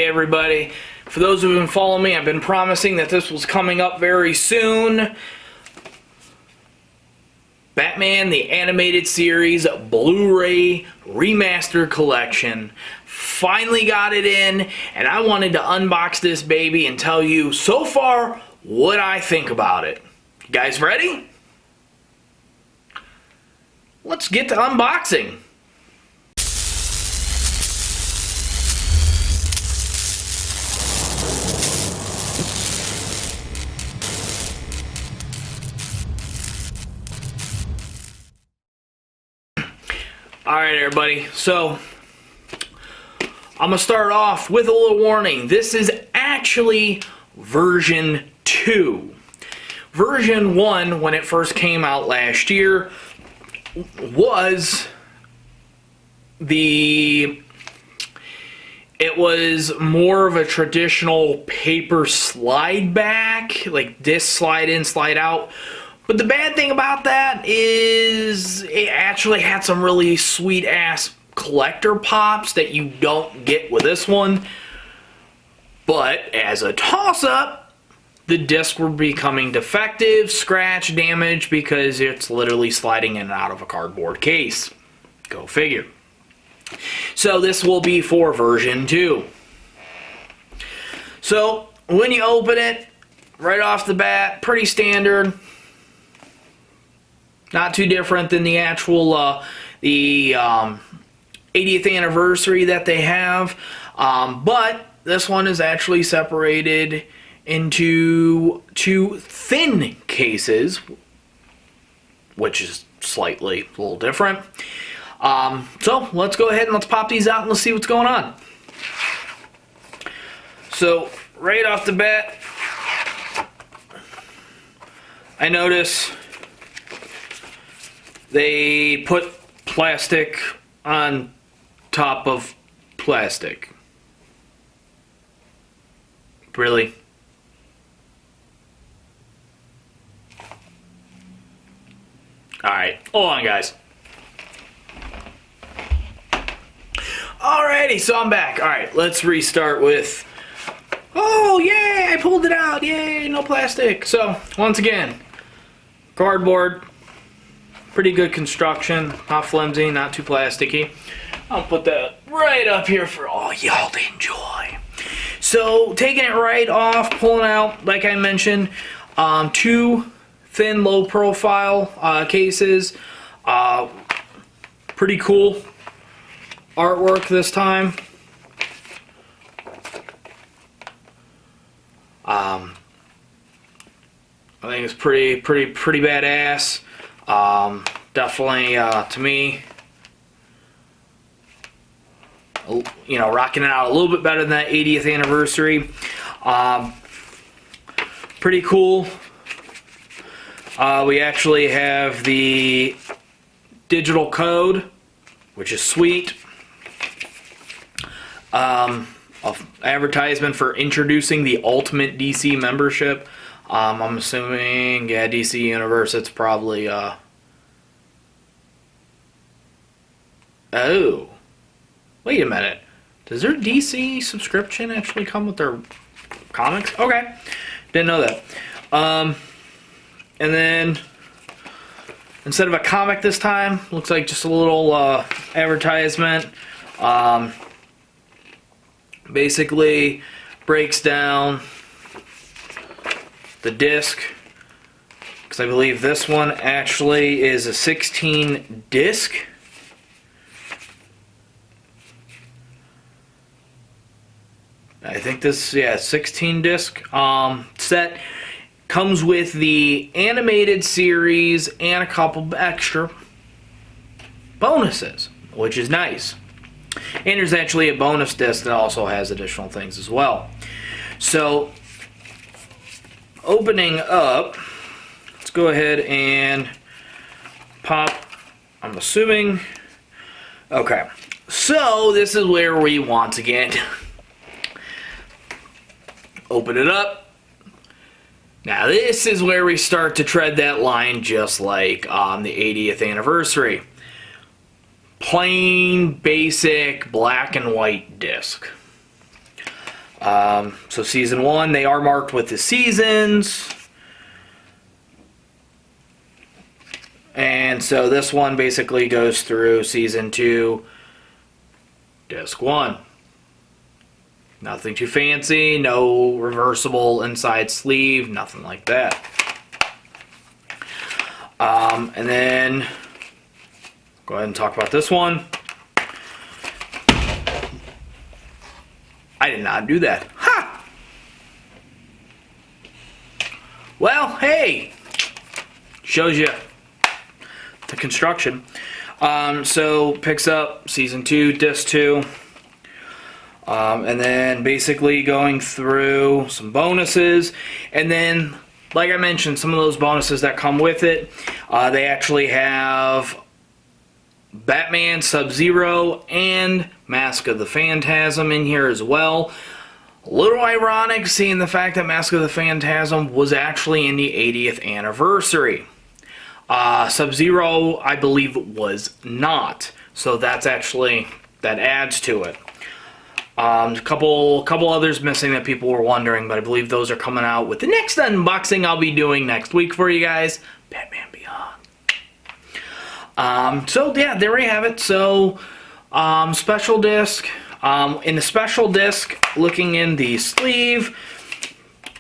Hey everybody, for those who have been following me, I've been promising that this was coming up very soon. Batman the Animated Series Blu-ray Remaster Collection. Finally got it in, and I wanted to unbox this baby and tell you so far what I think about it. You guys ready? Let's get to unboxing. Alright everybody, so I'm going to start off with a little warning. This is actually version 2. Version 1, when it first came out last year, was it was more of a traditional paper slide back, like disc slide in, slide out. But the bad thing about that is it actually had some really sweet ass collector pops that you don't get with this one. But as a toss up, the discs were becoming defective, scratch, damaged, because it's literally sliding in and out of a cardboard case. Go figure. So this will be for version 2. So when you open it, right off the bat, pretty standard. Not too different than the actual 80th anniversary that they have, but this one is actually separated into 2 thin cases, which is slightly a little different. So let's go ahead and let's pop these out and let's see what's going on. So right off the bat, I notice they put plastic on top of plastic. Really? Alright, hold on guys. Alrighty, so I'm back. Alright, let's restart with... Oh, yay! I pulled it out! Yay! No plastic! So, once again, cardboard. Pretty good construction, not flimsy, not too plasticky. I'll put that right up here for all y'all to enjoy. So, taking it right off, pulling out, like I mentioned, 2 thin, low-profile cases. Pretty cool artwork this time. I think it's pretty badass. Definitely, to me, you know, rocking it out a little bit better than that 80th anniversary. Pretty cool. We actually have the digital code, which is sweet. Advertisement for introducing the Ultimate DC membership. I'm assuming, yeah, DC Universe, it's probably, oh, wait a minute. Does their DC subscription actually come with their comics? Okay, didn't know that. And then, instead of a comic this time, looks like just a little, advertisement. Basically breaks down the disc, because I believe this one actually is a 16 disc. I think this, yeah, 16 disc set. Comes with the animated series and a couple extra bonuses, which is nice. And there's actually a bonus disc that also has additional things as well. So, opening up, let's go ahead and pop, I'm assuming, okay, so this is where we once again open it up. Now this is where we start to tread that line just like on the 80th anniversary. plain, basic, black and white disc. So season 1, they are marked with the seasons. And so this one basically goes through season 2, disc 1. Nothing too fancy, no reversible inside sleeve, nothing like that. And then, go ahead and talk about this one. I did not do that. Ha! Well, hey! Shows you the construction. So, picks up season 2, disc 2. And then basically going through some bonuses. And then, like I mentioned, some of those bonuses that come with it, they actually have Batman, SubZero, and Mask of the Phantasm in here as well. A little ironic seeing the fact that Mask of the Phantasm was actually in the 80th anniversary. SubZero, I believe, was not. So that's actually, that adds to it. A couple others missing that people were wondering, but I believe those are coming out with the next unboxing I'll be doing next week for you guys. Batman Beyond. So yeah, there we have it. So, special disc. In the special disc, looking in the sleeve,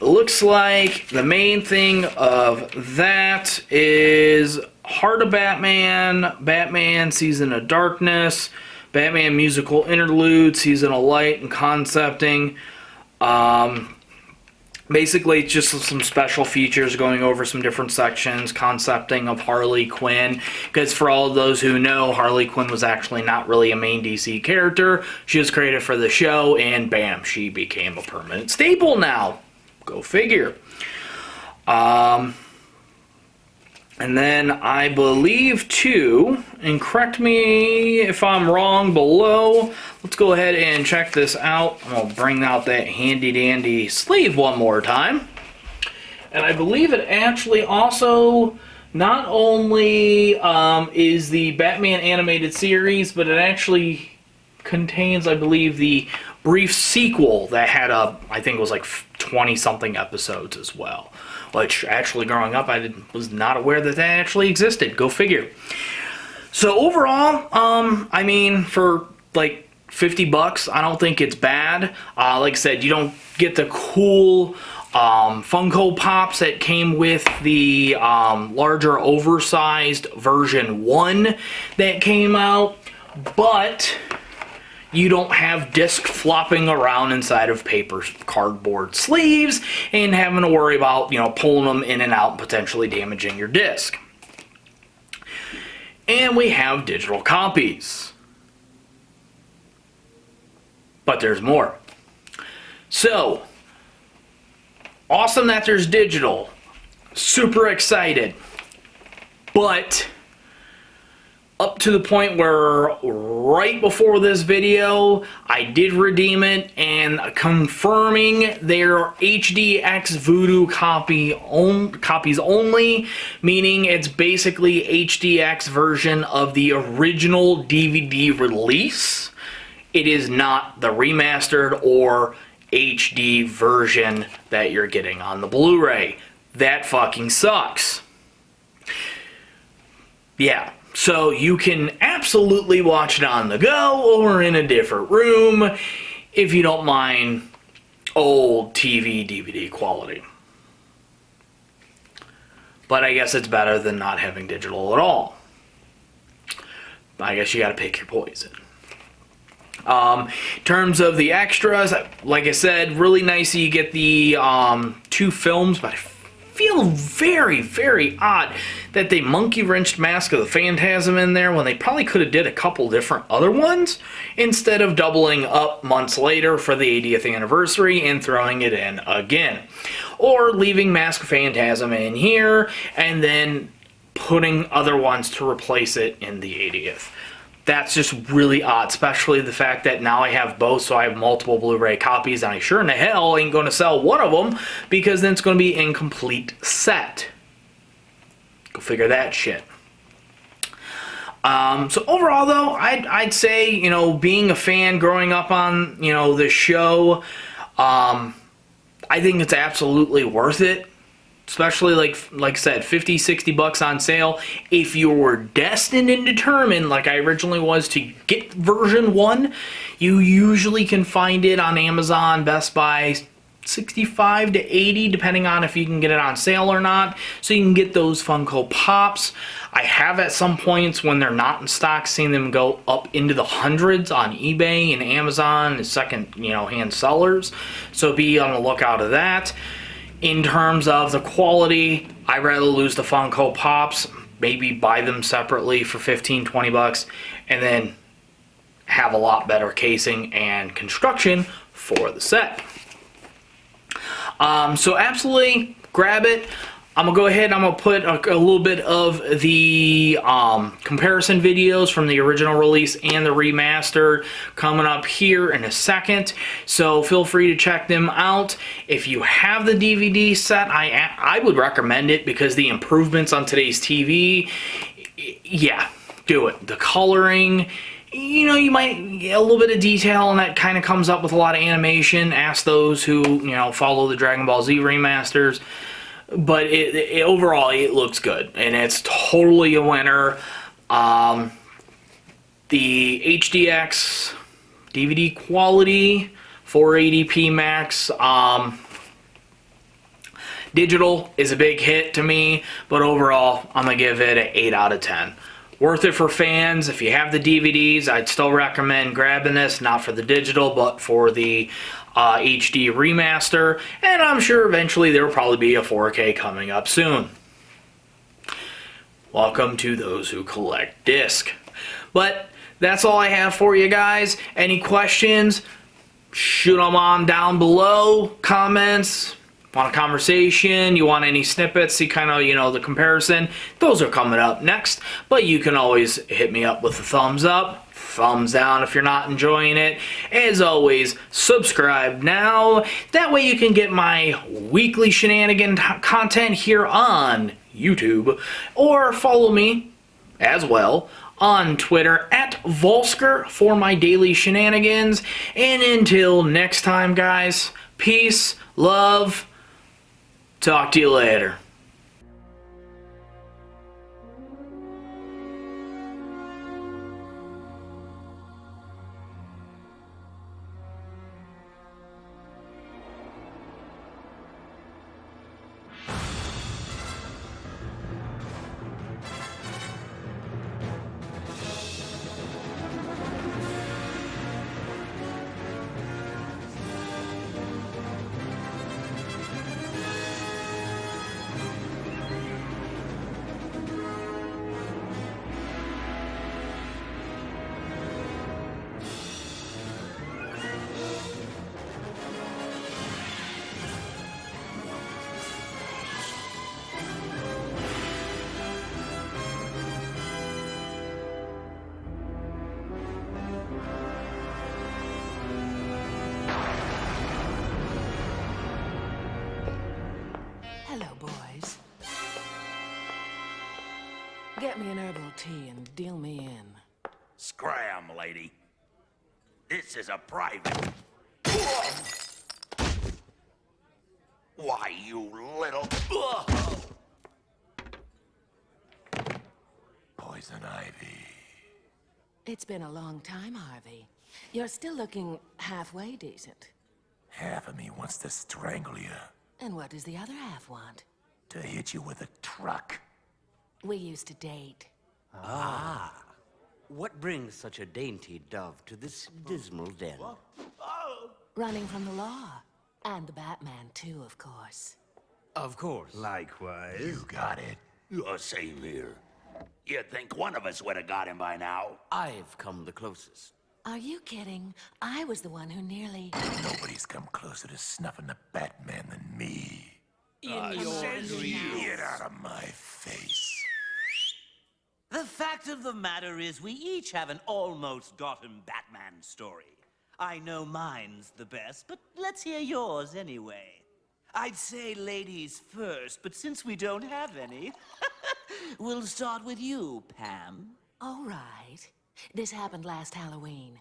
looks like the main thing of that is Heart of Batman, Batman Season of Darkness, Batman Musical Interlude, Season of Light, and Concepting. Basically, just some special features going over some different sections, concepting of Harley Quinn. Because for all of those who know, Harley Quinn was actually not really a main DC character. She was created for the show, and bam, she became a permanent staple now. Go figure. And then I believe too, and correct me if I'm wrong below, let's go ahead and check this out. I'm going to bring out that handy dandy sleeve one more time. And I believe it actually also not only is the Batman animated series, but it actually contains, I believe, the brief sequel that had I think it was like 20 something episodes as well. Which, actually, growing up, I was not aware that that actually existed. Go figure. So, overall, I mean, for, like, $50, I don't think it's bad. Like I said, you don't get the cool Funko Pops that came with the larger, oversized version 1 that came out. But you don't have disc flopping around inside of paper cardboard sleeves and having to worry about, you know, pulling them in and out and potentially damaging your disc. And we have digital copies. But there's more. So, awesome that there's digital. Super excited. But up to the point where right before this video, I did redeem it, and confirming their HDX Voodoo copies only, meaning it's basically HDX version of the original DVD release. It is not the remastered or HD version that you're getting on the Blu-ray. That fucking sucks. Yeah. So you can absolutely watch it on the go or in a different room if you don't mind old TV DVD quality. But I guess it's better than not having digital at all. I guess you gotta pick your poison. In terms of the extras, like I said, really nice that you get the 2 films, but I feel very, very odd that they monkey-wrenched Mask of the Phantasm in there when they probably could have did a couple different other ones instead of doubling up months later for the 80th anniversary and throwing it in again. Or leaving Mask of Phantasm in here and then putting other ones to replace it in the 80th. That's just really odd, especially the fact that now I have both, so I have multiple Blu-ray copies, and I sure in the hell ain't going to sell one of them, because then it's going to be incomplete set. Go figure that shit. So overall, though, I'd say, you know, being a fan growing up on, you know, the show, I think it's absolutely worth it. Especially like I said, 50, 60 bucks on sale. If you're destined and determined, like I originally was, to get version 1, you usually can find it on Amazon, Best Buy, 65 to 80, depending on if you can get it on sale or not. So you can get those Funko Pops. I have at some points when they're not in stock seen them go up into the hundreds on eBay and Amazon and second, hand sellers. So be on the lookout of that. In terms of the quality, I'd rather lose the Funko Pops, maybe buy them separately for 15, 20 bucks, and then have a lot better casing and construction for the set. So absolutely grab it. I'm going to go ahead and I'm going to put a little bit of the comparison videos from the original release and the remaster coming up here in a second. So feel free to check them out. If you have the DVD set, I would recommend it because the improvements on today's TV, yeah, do it. The coloring, you might get a little bit of detail, and that kind of comes up with a lot of animation. Ask those who, follow the Dragon Ball Z remasters. But overall, it looks good, and it's totally a winner. The HDX DVD quality, 480p max, digital is a big hit to me, but overall, I'm going to give it an 8 out of 10. Worth it for fans. If you have the DVDs, I'd still recommend grabbing this, not for the digital, but for the HD remaster, and I'm sure eventually there will probably be a 4K coming up soon. Welcome to those who collect disc. But that's all I have for you guys. Any questions? Shoot them on down below. Comments. Want a conversation? You want any snippets? See kind of, the comparison? Those are coming up next. But you can always hit me up with a thumbs up. Thumbs down if you're not enjoying it. As always, subscribe now. That way you can get my weekly shenanigan content here on YouTube. Or follow me as well on Twitter at Vulsker for my daily shenanigans. And until next time, guys, peace, love, talk to you later. Hello, boys. Get me an herbal tea and deal me in. Scram, lady. This is a private. Why, you little... Poison ivy. It's been a long time, Harvey. You're still looking halfway decent. Half of me wants to strangle you. And what does the other half want? To hit you with a truck. We used to date. Ah. What brings such a dainty dove to this dismal den? Running from the law. And the Batman, too, of course. Of course. Likewise. You got it. Same here. You'd think one of us would have got him by now. I've come the closest. Are you kidding? I was the one who nearly... Nobody's come closer to snuffing the Batman than me. In your dreams. Get out of my face. The fact of the matter is, we each have an almost Gotham Batman story. I know mine's the best, but let's hear yours anyway. I'd say ladies first, but since we don't have any, we'll start with you, Pam. All right. This happened last Halloween.